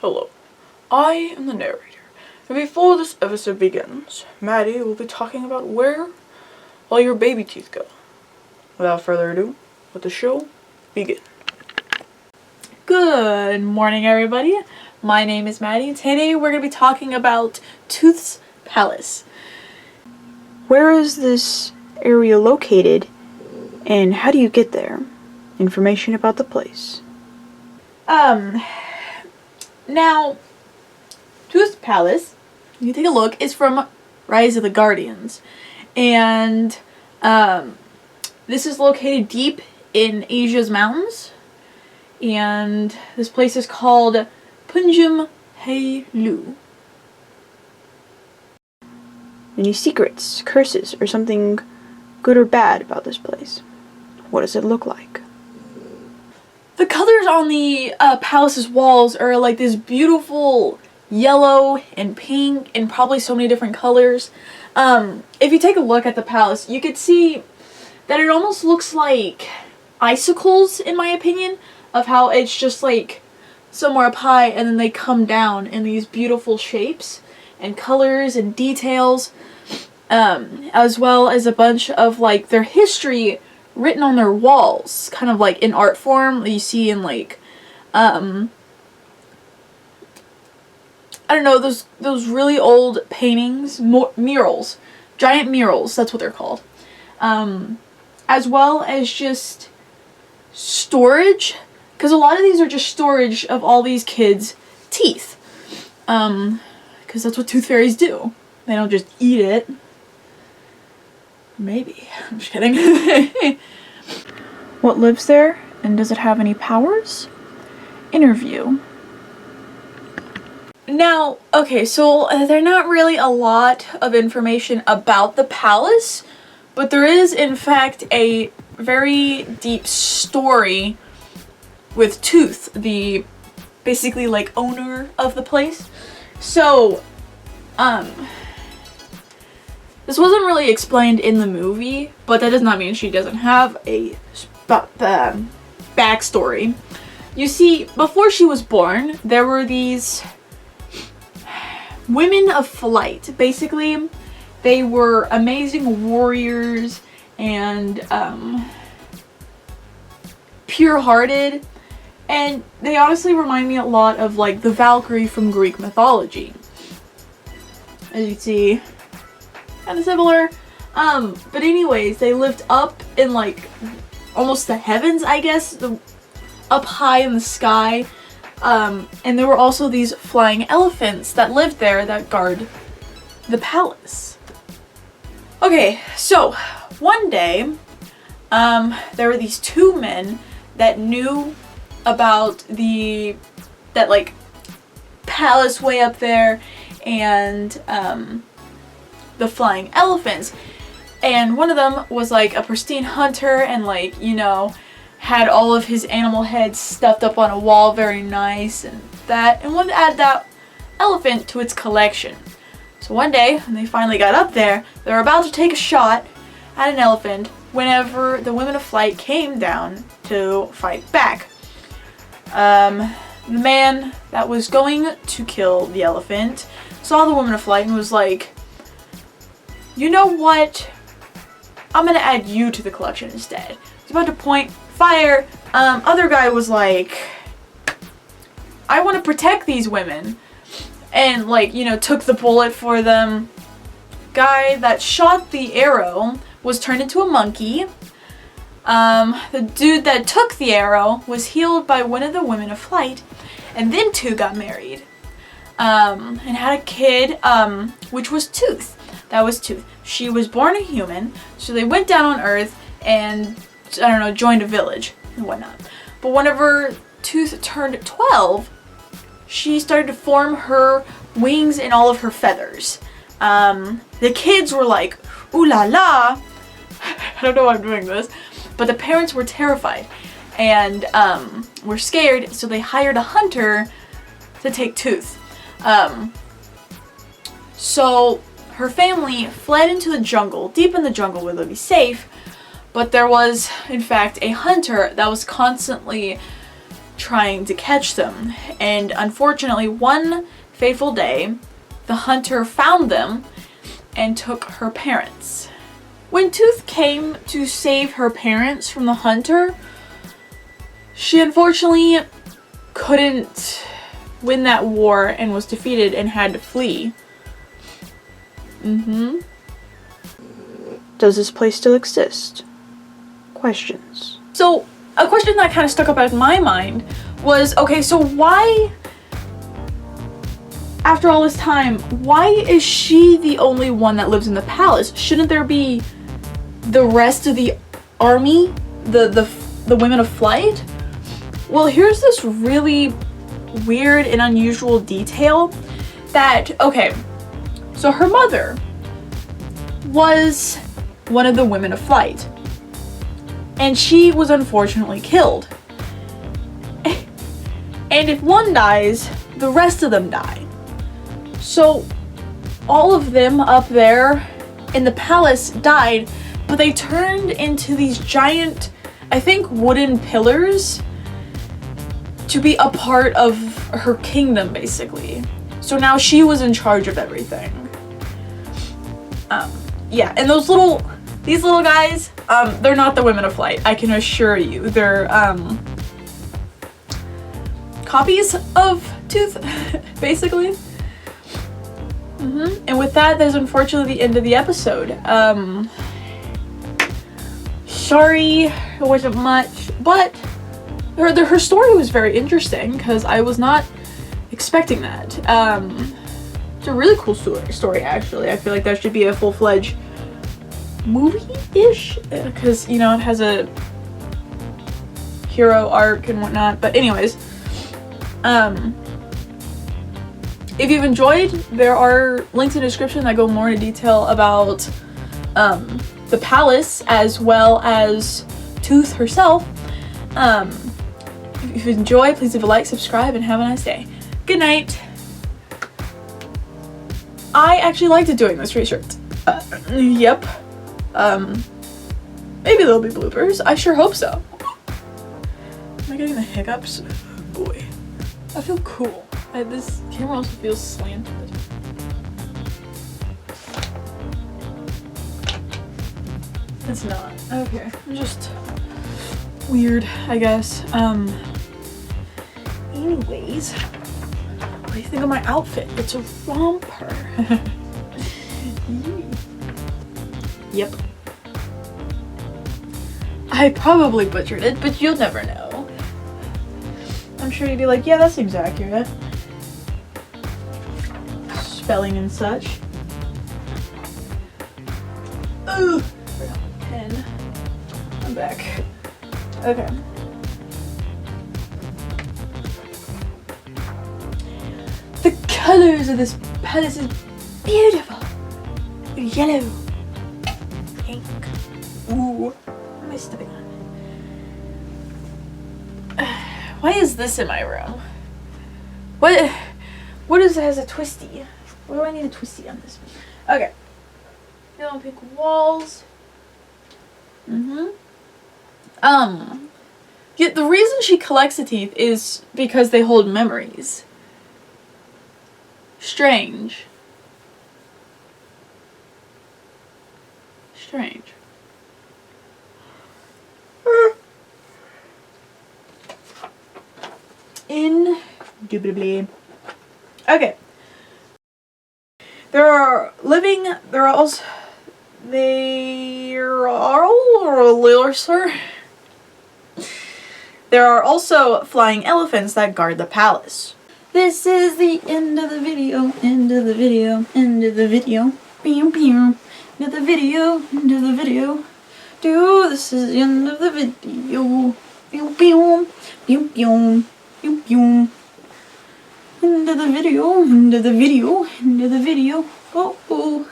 Hello, I am the narrator, and before this episode begins, Maddie will be talking about where all your baby teeth go. Without further ado, let the show begin. Good morning, everybody. My name is Maddie. Today we're going to be talking about Tooth's Palace. Where is this area located, and how do you get there? Information about the place. Now, Tooth's Palace, you take a look, is from Rise of the Guardians. And, this is located deep in Asia's mountains. And this place is called Punjam Hy Loo. Any secrets, curses, or something good or bad about this place? What does it look like? The colors on the palace's walls are like this beautiful yellow and pink and probably so many different colors. If you take a look at the palace, you could see that it almost looks like icicles, in my opinion, of how it's just like somewhere up high and then they come down in these beautiful shapes and colors and details, as well as a bunch of like their history written on their walls, kind of like in art form that you see in like I don't know, those really old paintings, murals, giant murals, that's what they're called, as well as just storage, because a lot of these are just storage of all these kids' teeth, because that's what tooth fairies do. They don't just eat it. Maybe. I'm just kidding. What lives there, and does it have any powers? Interview. Now, okay, so there's not really a lot of information about the palace, but there is, in fact, a very deep story with Tooth, the basically like owner of the place. So, this wasn't really explained in the movie, but that does not mean she doesn't have a backstory. You see, before she was born, there were these women of flight. Basically, they were amazing warriors and pure-hearted, and they honestly remind me a lot of like the Valkyrie from Greek mythology. As you see, kind of similar. But anyways, they lived up in like almost the heavens, I guess, up high in the sky. And there were also these flying elephants that lived there that guard the palace. Okay, so one day, there were these two men that knew about that like palace way up there and the flying elephants. And one of them was like a pristine hunter and like, you know, had all of his animal heads stuffed up on a wall, very nice and wanted to add that elephant to its collection. So one day, when they finally got up there, they were about to take a shot at an elephant whenever the women of flight came down to fight back. The man that was going to kill the elephant saw the woman of flight and was like, you know what? I'm gonna add you to the collection instead. He's about to point fire. Other guy was like, I want to protect these women. And like, you know, took the bullet for them. Guy that shot the arrow was turned into a monkey. The dude that took the arrow was healed by one of the women of flight. And then two got married. And had a kid, which was Tooth. That was Tooth. She was born a human, so they went down on Earth and, I don't know, joined a village and whatnot. But whenever Tooth turned 12, she started to form her wings and all of her feathers. The kids were like, ooh la la. I don't know why I'm doing this. But the parents were terrified and were scared, so they hired a hunter to take Tooth. So her family fled into the jungle, deep in the jungle where they'd be safe, but there was, in fact, a hunter that was constantly trying to catch them. And unfortunately, one fateful day, the hunter found them and took her parents. When Tooth came to save her parents from the hunter, she unfortunately couldn't win that war and was defeated and had to flee. Does this place still exist? Questions. So, a question that kind of stuck up in my mind was, okay, so why, after all this time, why is she the only one that lives in the palace? Shouldn't there be the rest of the army, the women of flight? Well, here's this really weird and unusual detail that, okay, so her mother was one of the women of flight, and she was unfortunately killed. And if one dies, the rest of them die. So all of them up there in the palace died, but they turned into these giant, I think, wooden pillars to be a part of her kingdom, basically. So now she was in charge of everything. Yeah, and these little guys, they're not the women of flight, I can assure you. They're copies of Tooth, basically. And with that, there's unfortunately the end of the episode. Sorry, it wasn't much, but her story was very interesting because I was not expecting that. It's a really cool story, actually. I feel like that should be a full-fledged movie-ish, because, you know, it has a hero arc and whatnot. But anyways, if you've enjoyed, there are links in the description that go more into detail about the palace as well as Tooth herself. If you enjoy, please leave a like, subscribe, and have a nice day. Good night. I actually liked doing this research. Yep. Maybe there'll be bloopers. I sure hope so. Am I getting the hiccups? Oh boy. I feel cool. This camera also feels slanted. It's not. Okay. I'm just weird, I guess. Anyways. What do you think of my outfit? It's a romper. Yep. I probably butchered it, but you'll never know. I'm sure you'd be like, yeah, that seems accurate. Spelling and such. Ooh, forgot my pen. I'm back. Okay. The colors of this palace is beautiful. Yellow. Pink. Ooh. What am I stepping on? Why is this in my room? What is it has a twisty? What do I need a twisty on this one? Okay. Yellow and pink walls. Yet the reason she collects the teeth is because they hold memories. Strange. Strange. Indubitably. Okay. There are also flying elephants that guard the palace. This is the end of the video, end of the video, end of the video. Pew pew. End of the video, end of the video. This is the end of the video. Pew pew. Pew pew. Pew pew. End of the video, end of the video, end of the video. Oh oh.